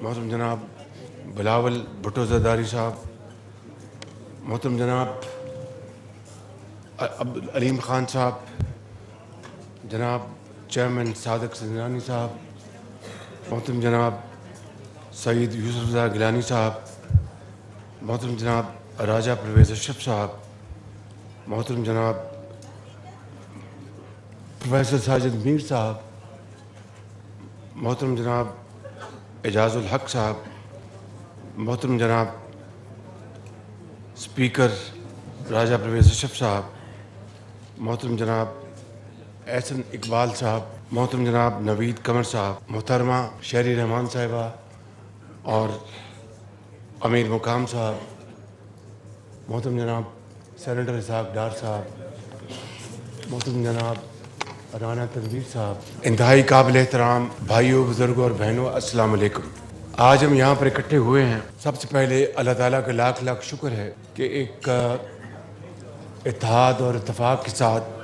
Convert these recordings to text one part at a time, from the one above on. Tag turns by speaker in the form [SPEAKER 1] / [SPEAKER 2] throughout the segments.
[SPEAKER 1] محترم جناب بلاول بھٹو زرداری صاحب، محترم جناب عبدالعلیم خان صاحب، جناب چیئرمین صادق سنجرانی صاحب، محترم جناب سعید یوسف رضا گیلانی صاحب، محترم جناب راجہ پرویز اشرف صاحب، محترم جناب پروفیسر ساجد میر صاحب، محترم جناب اعجاز الحق صاحب، محترم جناب اسپیکر راجہ پرویز اشرف صاحب، محترم جناب احسن اقبال صاحب، محترم جناب نوید قمر صاحب، محترمہ شہری رحمان صاحبہ اور امیر مقام صاحب، محترم جناب سینیٹر اسحاق ڈار صاحب، محترم جناب رانا تنویر صاحب، انتہائی قابل احترام بھائیوں، بزرگوں اور بہنوں، السلام علیکم۔ آج ہم یہاں پر اکٹھے ہوئے ہیں، سب سے پہلے اللہ تعالیٰ کا لاکھ لاکھ شکر ہے کہ ایک اتحاد اور اتفاق کے ساتھ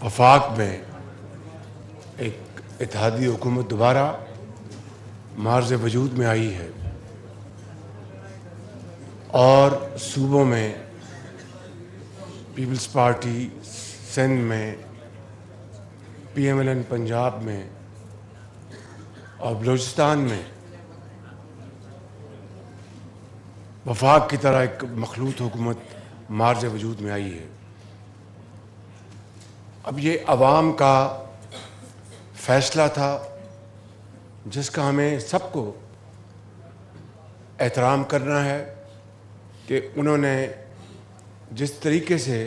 [SPEAKER 1] وفاق میں ایک اتحادی حکومت دوبارہ معرض وجود میں آئی ہے اور صوبوں میں پیپلز پارٹی سندھ میں، P M L N Punjab میں اور بلوچستان میں وفاق کی طرح ایک مخلوط حکومت معرض وجود میں آئی ہے۔ اب یہ عوام کا فیصلہ تھا جس کا ہمیں سب کو احترام کرنا ہے کہ انہوں نے جس طریقے سے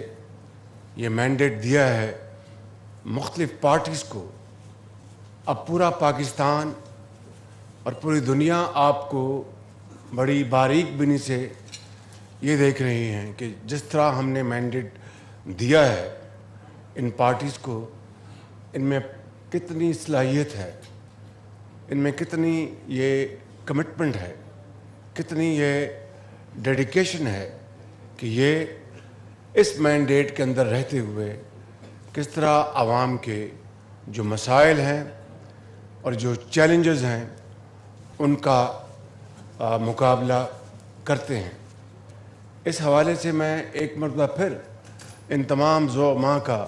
[SPEAKER 1] یہ مینڈیٹ دیا ہے مختلف پارٹیز کو، اب پورا پاکستان اور پوری دنیا آپ کو بڑی باریک بینی سے یہ دیکھ رہی ہیں کہ جس طرح ہم نے مینڈیٹ دیا ہے ان پارٹیز کو، ان میں کتنی صلاحیت ہے، ان میں کتنی یہ کمٹمنٹ ہے، کتنی یہ ڈیڈیکیشن ہے کہ یہ اس مینڈیٹ کے اندر رہتے ہوئے کس طرح عوام کے جو مسائل ہیں اور جو چیلنجز ہیں ان کا مقابلہ کرتے ہیں۔ اس حوالے سے میں ایک مرتبہ پھر ان تمام زعماء کا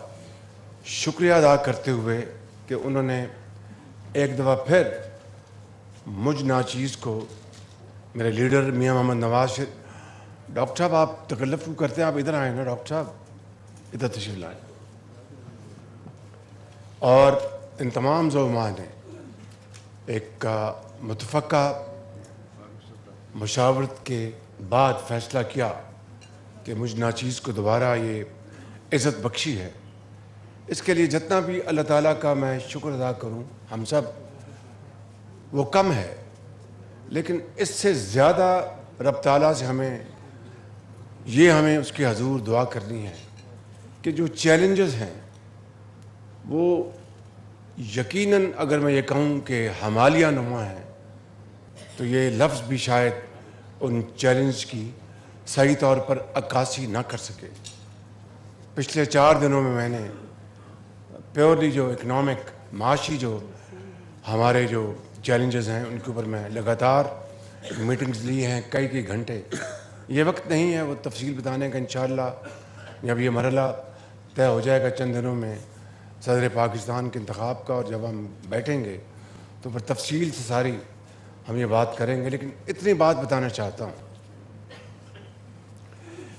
[SPEAKER 1] شکریہ ادا کرتے ہوئے کہ انہوں نے ایک دفعہ پھر مجھ ناچیز کو، میرے لیڈر میاں محمد نواز شریف، ڈاکٹر صاحب آپ تکلف کیوں کرتے ہیں، آپ ادھر آئیں نا ڈاکٹر صاحب، ادھر تشریف لائیں، اور ان تمام زعماء نے ایک متفقہ مشاورت کے بعد فیصلہ کیا کہ مجھ ناچیز کو دوبارہ یہ عزت بخشی ہے۔ اس کے لیے جتنا بھی اللہ تعالیٰ کا میں شکر ادا کروں، ہم سب وہ کم ہے، لیکن اس سے زیادہ رب تعالیٰ سے ہمیں اس کے حضور دعا کرنی ہے کہ جو چیلنجز ہیں وہ یقیناً اگر میں یہ کہوں کہ ہمالیہ نما ہیں تو یہ لفظ بھی شاید ان چیلنج کی صحیح طور پر عکاسی نہ کر سکے۔ پچھلے 4 دنوں میں نے پیورلی جو اکنامک معاشی جو ہمارے جو چیلنجز ہیں ان کے اوپر میں لگاتار میٹنگز لی ہیں، کئی گھنٹے۔ یہ وقت نہیں ہے وہ تفصیل بتانے کا، انشاءاللہ جب یہ مرحلہ طے ہو جائے گا چند دنوں میں صدر پاکستان کے انتخاب کا، اور جب ہم بیٹھیں گے تو پھر تفصیل سے ساری ہم یہ بات کریں گے۔ لیکن اتنی بات بتانا چاہتا ہوں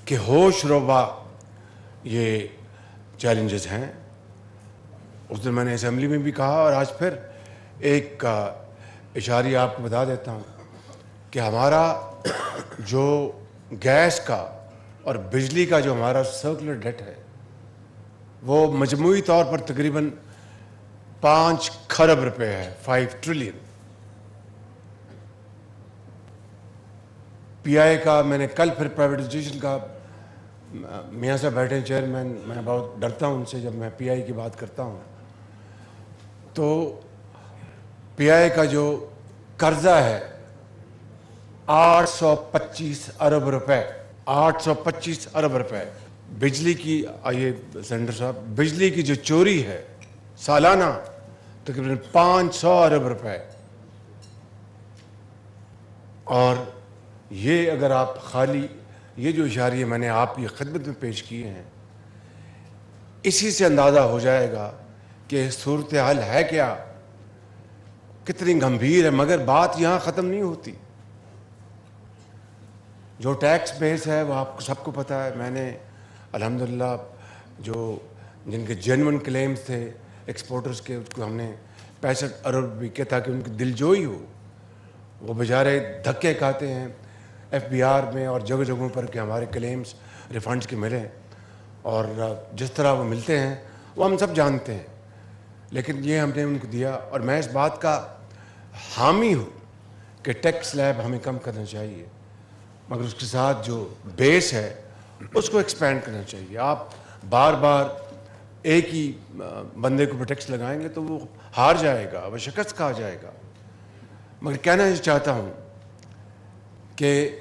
[SPEAKER 1] کہ ہوش روبہ یہ چیلنجز ہیں۔ اس دن میں نے اسمبلی میں بھی کہا اور آج پھر ایک اشاریہ آپ کو بتا دیتا ہوں کہ ہمارا جو گیس کا اور بجلی کا جو ہمارا سرکولر ڈیٹ ہے وہ مجموعی طور پر تقریباً 5 کھرب روپے ہے، 5 ٹریلین۔ پی آئی کا میں نے کل پھر پرائیویٹائزیشن کا، میاں صاحب بیٹھے ہیں چیئرمین، میں بہت ڈرتا ہوں ان سے جب میں پی آئی کی بات کرتا ہوں، تو پی آئی کا جو قرضہ ہے 825 ارب روپے، 825 ارب روپے۔ بجلی کی، آئیے سینیٹر صاحب، بجلی کی جو چوری ہے سالانہ تقریباً 500 ارب روپے. اور یہ اگر آپ خالی یہ جو اشاریے میں نے آپ کی خدمت میں پیش کیے ہیں، اسی سے اندازہ ہو جائے گا کہ صورتحال ہے کیا، کتنی گمبھیر ہے. مگر بات یہاں ختم نہیں ہوتی. جو ٹیکس بیس ہے وہ آپ کو سب کو پتہ ہے. میں نے الحمدللہ جو جن کے جینون کلیمز تھے ایکسپورٹرز کے، اس کو ہم نے 65 ارب بھی کیا تاکہ ان کی دل جوئی ہو. وہ بیچارے دھکے کھاتے ہیں ایف بی آر میں اور جگہ جگہوں پر کہ ہمارے کلیمز ریفنڈز کے ملیں، اور جس طرح وہ ملتے ہیں وہ ہم سب جانتے ہیں. لیکن یہ ہم نے ان کو دیا، اور میں اس بات کا حامی ہوں کہ ٹیکس سلیب ہمیں کم کرنا چاہیے، مگر اس کے ساتھ جو بیس ہے اس کو ایکسپینڈ کرنا چاہیے. آپ بار بار ایک ہی بندے کو ٹیکس لگائیں گے تو وہ ہار جائے گا، وہ شکست کھا جائے گا. مگر کہنا یہ چاہتا ہوں کہ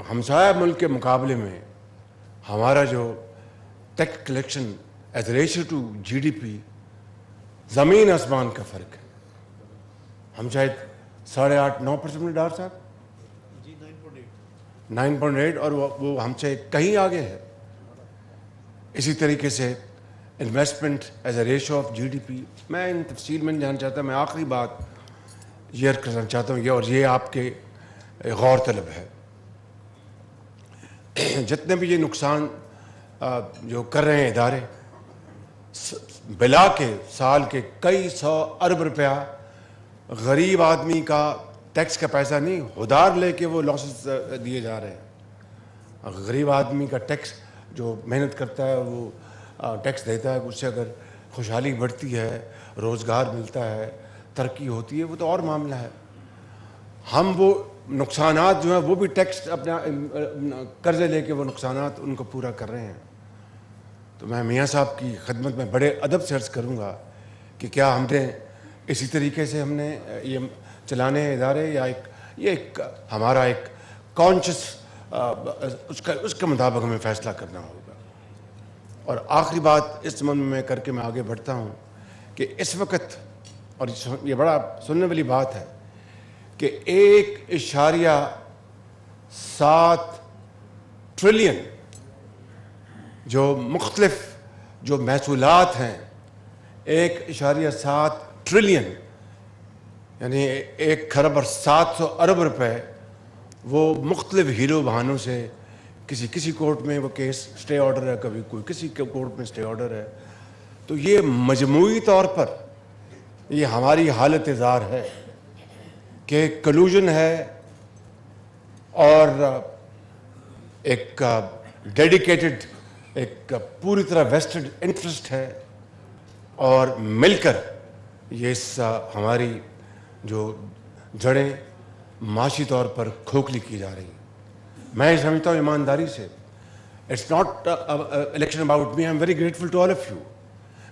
[SPEAKER 1] ہمسایہ ملک کے مقابلے میں ہمارا جو tax collection as ratio to G D P زمین آسمان کا فرق ہے. ہم شاید 8.5-9% میں ڈار صاحب 9.8 اور وہ ہم سے کہیں آگے ہے. اسی طریقے سے investment as a ratio of G D P, میں ان تفصیل میں نہیں جانا چاہتا. میں آخری بات یہ کرنا چاہتا ہوں، اور یہ آپ کے غور طلب ہے. جتنے بھی یہ نقصان جو کر رہے ہیں ادارے، بلا کے سال کے کئی 100 ارب روپیہ غریب آدمی کا ٹیکس کا پیسہ نہیں ادھار لے کے وہ لاسز دیے جا رہے ہیں. غریب آدمی کا ٹیکس جو محنت کرتا ہے وہ ٹیکس دیتا ہے، اس سے اگر خوشحالی بڑھتی ہے، روزگار ملتا ہے، ترقی ہوتی ہے، وہ تو اور معاملہ ہے. ہم وہ نقصانات جو ہیں وہ بھی ٹیکس اپنا قرضے لے کے وہ نقصانات ان کو پورا کر رہے ہیں. تو میں میاں صاحب کی خدمت میں بڑے ادب سے عرض کروں گا کہ کیا ہم نے اسی طریقے سے ہم نے یہ چلانے ہیں ادارے، یا یہ ایک ہمارا ایک کانشیس اس کے مطابق ہمیں فیصلہ کرنا ہوگا. اور آخری بات اس سمجھ میں کر کے میں آگے بڑھتا ہوں کہ اس وقت، اور یہ بڑا سننے والی بات ہے، کہ 1.7 ٹریلین جو مختلف جو محصولات ہیں، 1.7 ٹریلین یعنی 1.7 ارب روپے، وہ مختلف ہیرو بہانوں سے کسی کورٹ میں وہ کیس سٹے آرڈر ہے، کبھی کوئی کسی کے کورٹ میں سٹے آرڈر ہے. تو یہ مجموعی طور پر یہ ہماری حالت زار ہے کہ کلوژن ہے اور ایک ڈیڈیکیٹڈ، ایک پوری طرح ویسٹڈ انٹرسٹ ہے، اور مل کر یہ ہماری جو جڑیں معاشی طور پر کھوکھلی کی جا رہی ہیں. میں سمجھتا ہوں ایمانداری سے، it's not election about me, I am very grateful to all of you.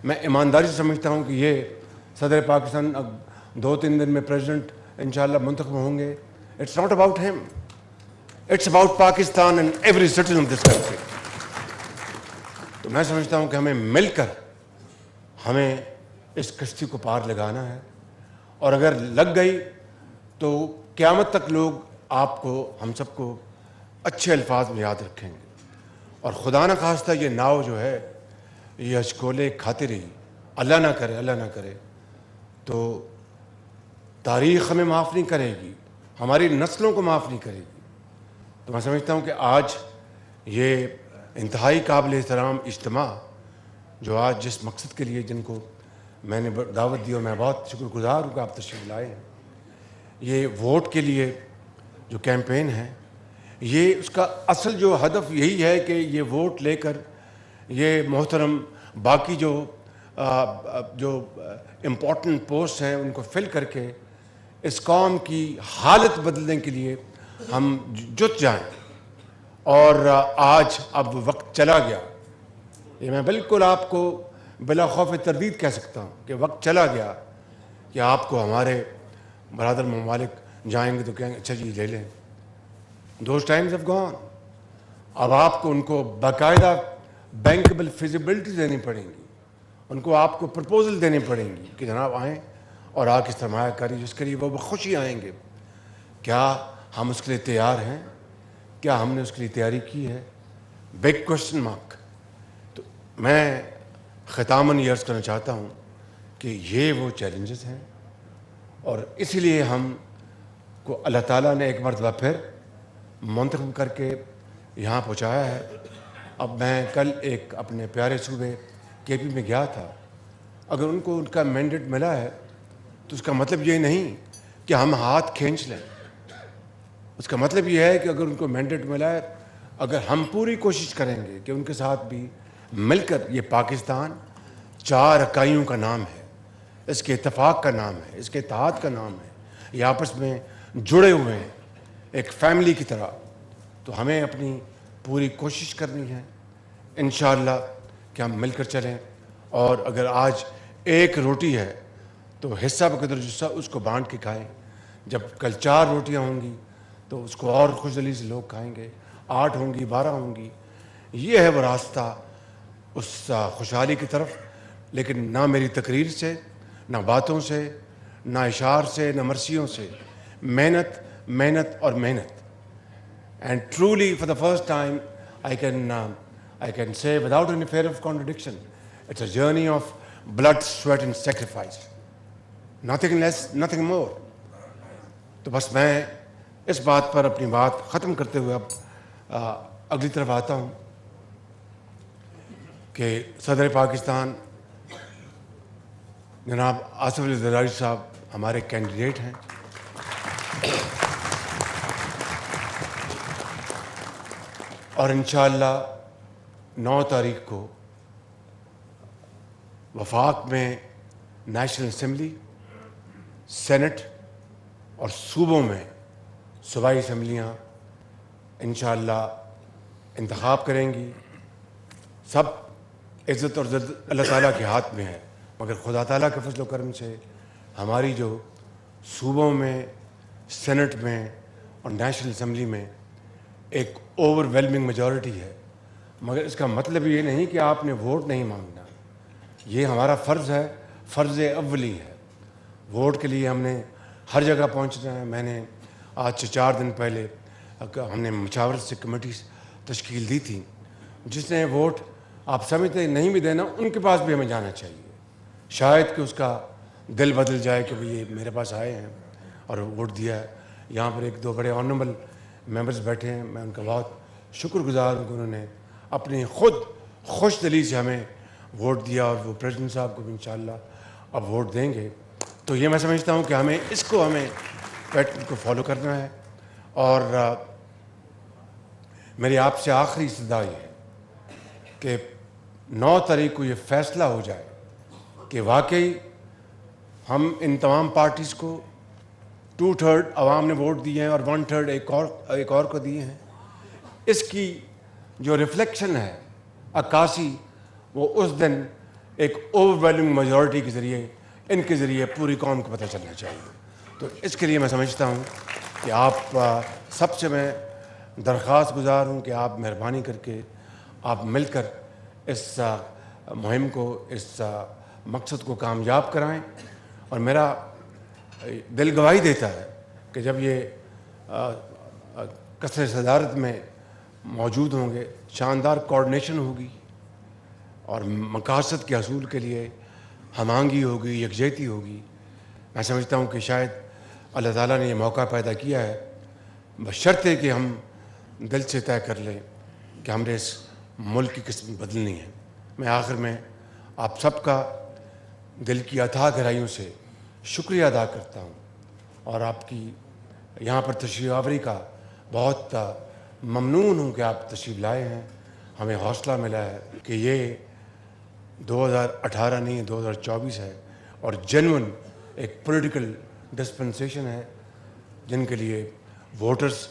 [SPEAKER 1] میں ایمانداری سے سمجھتا ہوں کہ یہ صدر پاکستان 2-3 دن میں پریزیڈنٹ انشاءاللہ منتخب ہوں گے. It's not about him, it's about Pakistan and every citizen of this country. تو میں سمجھتا ہوں کہ ہمیں مل کر ہمیں اس کشتی کو پار لگانا ہے، اور اگر لگ گئی تو قیامت تک لوگ آپ کو، ہم سب کو اچھے الفاظ میں یاد رکھیں گے. اور خدا نہ خواستہ یہ ناؤ جو ہے یہ اشکولے کھاتے رہی، اللہ نہ کرے تو تاریخ ہمیں معاف نہیں کرے گی، ہماری نسلوں کو معاف نہیں کرے گی. تو میں سمجھتا ہوں کہ آج یہ انتہائی قابل احترام اجتماع جو آج جس مقصد کے لیے جن کو میں نے دعوت دی، اور میں بہت شکر گزار ہوں کہ آپ تشریف لائے ہیں، یہ ووٹ کے لیے جو کیمپین ہے، یہ اس کا اصل جو ہدف یہی ہے کہ یہ ووٹ لے کر یہ محترم باقی جو امپورٹنٹ پوسٹ ہیں ان کو فل کر کے اس قوم کی حالت بدلنے کے لیے ہم جت جائیں. اور آج اب وقت چلا گیا، یہ میں بالکل آپ کو بلا خوف تردید کہہ سکتا ہوں کہ وقت چلا گیا کہ آپ کو ہمارے برادر ممالک جائیں گے تو کہیں گے اچھا جی لے لیں. Those times have gone. اب آپ کو ان کو باقاعدہ بینکبل فیزیبلٹی دینی پڑیں گی، ان کو آپ کو پرپوزل دینی پڑیں گی کہ جناب آئیں اور آ کے سرمایہ کاری جس کے لیے وہ بخوشی آئیں گے. کیا ہم اس کے لیے تیار ہیں؟ کیا ہم نے اس کے لیے تیاری کی ہے؟ Big question mark. تو میں ختاماً یہ عرض کرنا چاہتا ہوں کہ یہ وہ چیلنجز ہیں، اور اسی لیے ہم کو اللہ تعالیٰ نے ایک مرتبہ پھر منتخب کر کے یہاں پہنچایا ہے. اب میں کل ایک اپنے پیارے صوبے کے پی میں گیا تھا. اگر ان کو ان کا مینڈیٹ ملا ہے تو اس کا مطلب یہ نہیں کہ ہم ہاتھ کھینچ لیں. اس کا مطلب یہ ہے کہ اگر ان کو مینڈیٹ ملا ہے، اگر ہم پوری کوشش کریں گے کہ ان کے ساتھ بھی مل کر، یہ پاکستان 4 اکائیوں کا نام ہے، اس کے اتفاق کا نام ہے، اس کے اتحاد کا نام ہے، یہ آپس میں جڑے ہوئے ہیں ایک فیملی کی طرح. تو ہمیں اپنی پوری کوشش کرنی ہے انشاءاللہ کہ ہم مل کر چلیں. اور اگر آج ایک روٹی ہے تو حصہ بقدر جسہ اس کو بانٹ کے کھائیں. جب کل 4 روٹیاں ہوں گی تو اس کو اور خوش دلی سے لوگ کھائیں گے. 8 ہوں گی، 12 ہوں گی. یہ ہے وہ راستہ اس خوشحالی کی طرف. لیکن نہ میری تقریر سے، نہ باتوں سے، نہ اشعار سے، نہ مرثیوں سے، محنت محنت اور محنت. And truly for the first time I can say without any fear of contradiction, it's a journey of blood, sweat and sacrifice. Nothing less, nothing more. تو بس میں اس بات پر اپنی بات ختم کرتے ہوئے اب اگلی طرف آتا ہوں کہ صدر پاکستان جناب آصف علی زرداری صاحب ہمارے کینڈیڈیٹ ہیں. اور انشاءاللہ 9 تاریخ کو وفاق میں نیشنل اسمبلی، سینٹ اور صوبوں میں صوبائی اسمبلیاں انشاءاللہ انتخاب کریں گی. سب عزت اور ذلت اللہ تعالیٰ کے ہاتھ میں ہے، مگر خدا تعالیٰ کے فضل و کرم سے ہماری جو صوبوں میں، سینٹ میں اور نیشنل اسمبلی میں ایک اوور ویلمنگ میجورٹی ہے. مگر اس کا مطلب یہ نہیں کہ آپ نے ووٹ نہیں مانگنا. یہ ہمارا فرض ہے، فرض اولی ہے. ووٹ کے لیے ہم نے ہر جگہ پہنچنا ہے. میں نے آج سے 4 دن پہلے ہم نے مشاورت سے کمیٹی تشکیل دی تھی. جس نے ووٹ آپ سمجھتے نہیں بھی دینا، ان کے پاس بھی ہمیں جانا چاہیے. شاید کہ اس کا دل بدل جائے کہ یہ میرے پاس آئے ہیں اور ووٹ دیا ہے. یہاں پر 1-2 بڑے آنریبل ممبرز بیٹھے ہیں، میں ان کا بہت شکر گزار ہوں کہ انہوں نے اپنی خود خوش دلی سے ہمیں ووٹ دیا، اور وہ پریزیڈنٹ صاحب کو بھی انشاءاللہ اب ووٹ دیں گے. تو یہ میں سمجھتا ہوں کہ ہمیں اس کو پیٹرن کو فالو کرنا ہے. اور میری آپ سے آخری استدعا یہ ہے کہ 9 تاریخ کو یہ فیصلہ ہو جائے کہ واقعی ہم ان تمام پارٹیز کو 2/3 عوام نے ووٹ دیے ہیں اور 1/3 ایک اور کو دیے ہیں. اس کی جو ریفلیکشن ہے، عکاسی، وہ اس دن ایک اوور ویلمنگ میجورٹی کے ذریعے، ان کے ذریعے پوری قوم کو پتہ چلنا چاہیے. تو اس کے لیے میں سمجھتا ہوں کہ آپ سب سے میں درخواست گزار ہوں کہ آپ مہربانی کر کے آپ مل کر اس مہم کو، اس مقصد کو کامیاب کرائیں. اور میرا دل گواہی دیتا ہے کہ جب یہ کثرت صدارت میں موجود ہوں گے، شاندار کوارڈینیشن ہوگی اور مقاصد کے حصول کے لیے ہم آہنگی ہوگی، یکجہتی ہوگی. میں سمجھتا ہوں کہ شاید اللہ تعالیٰ نے یہ موقع پیدا کیا ہے، بشرطے کہ ہم دل سے طے کر لیں کہ ہم نے اس ملک کی قسمت بدلنی ہے. میں آخر میں آپ سب کا دل کی اتھاہ گہرائیوں سے شکریہ ادا کرتا ہوں، اور آپ کی یہاں پر تشریف آوری کا بہت ممنون ہوں کہ آپ تشریف لائے ہیں. ہمیں حوصلہ ملا ہے کہ یہ 2018 نہیں 2024 ہے، اور جینون ایک پولیٹیکل ڈسپنسیشن ہے جن کے لیے ووٹرز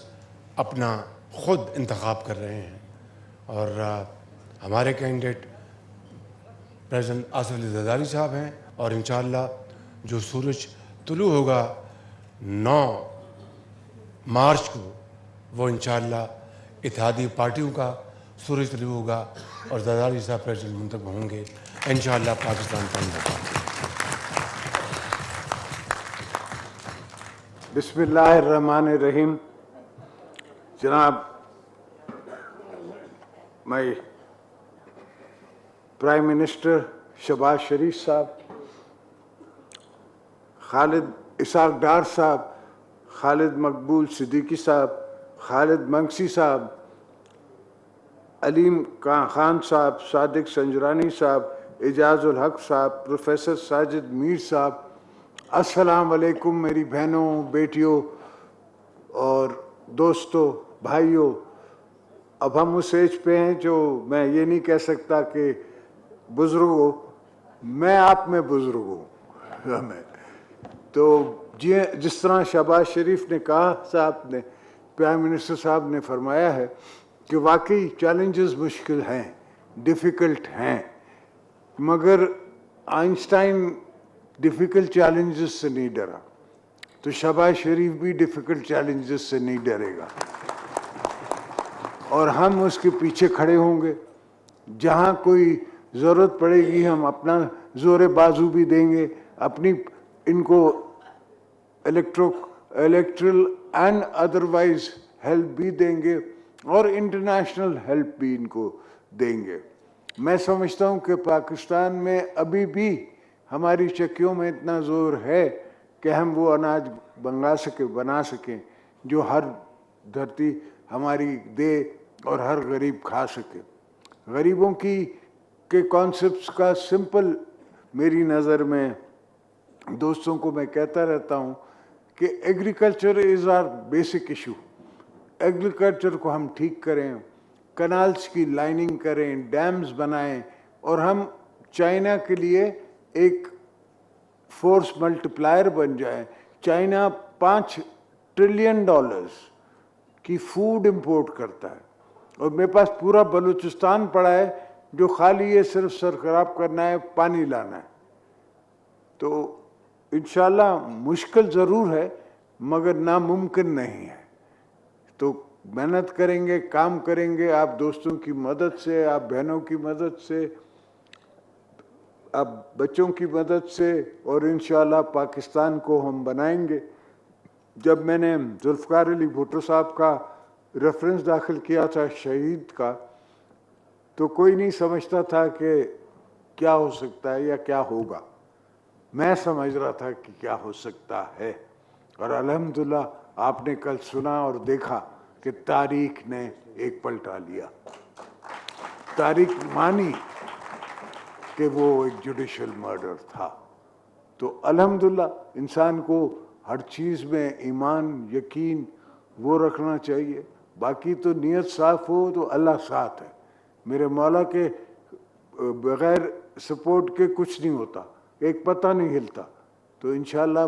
[SPEAKER 1] اپنا خود انتخاب کر رہے ہیں. اور ہمارے کینڈیڈیٹ پریزیڈنٹ آصف علی زرداری صاحب ہیں، اور انشاءاللہ جو سورج طلوع ہوگا 9 مارچ کو، وہ انشاءاللہ اتحادی پارٹیوں کا سورج طلوع ہوگا اور زرداری صاحب پریزیڈنٹ منتخب ہوں گے. انشاءاللہ پاکستان قائم ہوگا.
[SPEAKER 2] بسم اللہ الرحمن الرحیم. جناب میں پرائم منسٹر شہباز شریف صاحب, خالد اسحاق ڈار صاحب, خالد مقبول صدیقی صاحب, خالد منگسی صاحب, علیم خان صاحب, صادق سنجرانی صاحب, اعجاز الحق صاحب, پروفیسر ساجد میر صاحب, السلام علیکم میری بہنوں, بیٹیوں اور دوستوں, بھائیوں. اب ہم اس ایج پہ ہیں جو میں یہ نہیں کہہ سکتا کہ بزرگ ہو, میں آپ میں بزرگ ہوں. تو جس طرح شہباز شریف نے کہا, صاحب نے, پرائم منسٹر صاحب نے فرمایا ہے کہ واقعی چیلنجز مشکل ہیں, ڈیفیکلٹ ہیں, مگر آئنسٹائن ڈیفیکلٹ چیلنجز سے نہیں ڈرا, تو شہباز شریف بھی ڈیفیکلٹ چیلنجز سے نہیں ڈرے گا, اور ہم اس کے پیچھے کھڑے ہوں گے. جہاں کوئی ضرورت پڑے گی ہم اپنا زور بازو بھی دیں گے, اپنی ان کو الیکٹرل اینڈ ادروائز ہیلپ بھی دیں گے, اور انٹرنیشنل ہیلپ بھی ان کو دیں گے. میں سمجھتا ہوں کہ پاکستان میں ابھی بھی ہماری چکیوں میں اتنا زور ہے کہ ہم وہ اناج بنا سکیں جو ہر دھرتی ہماری دے اور ہر غریب کھا سکے. غریبوں کے کانسیپٹس کا سمپل, میری نظر میں دوستوں کو میں کہتا رہتا ہوں کہ agriculture is our basic issue. Agriculture کو ہم ٹھیک کریں, کنالز کی لائننگ کریں, ڈیمز بنائیں, اور ہم چائنا کے لیے ایک فورس ملٹیپلائر بن جائیں. چائنا $5 ٹریلین کی فوڈ امپورٹ کرتا ہے, اور میرے پاس پورا بلوچستان پڑا ہے جو خالی یہ صرف سر خراب کرنا ہے, پانی لانا ہے. تو انشاءاللہ مشکل ضرور ہے مگر ناممکن نہیں ہے. تو محنت کریں گے, کام کریں گے, آپ دوستوں کی مدد سے, آپ بہنوں کی مدد سے, آپ بچوں کی مدد سے, اور انشاءاللہ پاکستان کو ہم بنائیں گے. جب میں نے ذوالفقار علی بھٹو صاحب کا ریفرنس داخل کیا تھا شہید کا, تو کوئی نہیں سمجھتا تھا کہ کیا ہو سکتا ہے یا کیا ہوگا. میں سمجھ رہا تھا کہ کیا ہو سکتا ہے, اور الحمدللہ آپ نے کل سنا اور دیکھا کہ تاریخ نے ایک پلٹا لیا. تاریخ مانی کہ وہ ایک جوڈیشل مرڈر تھا. تو الحمدللہ انسان کو ہر چیز میں ایمان, یقین وہ رکھنا چاہیے. باقی تو نیت صاف ہو تو اللہ ساتھ ہے. میرے مولا کے بغیر سپورٹ کے کچھ نہیں ہوتا, ایک پتہ نہیں ہلتا. تو انشاءاللہ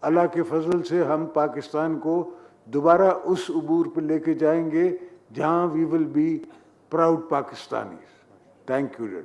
[SPEAKER 2] اللہ کے فضل سے ہم پاکستان کو دوبارہ اس عبور پہ لے کے جائیں گے جہاں we will be proud Pakistanis. Thank you.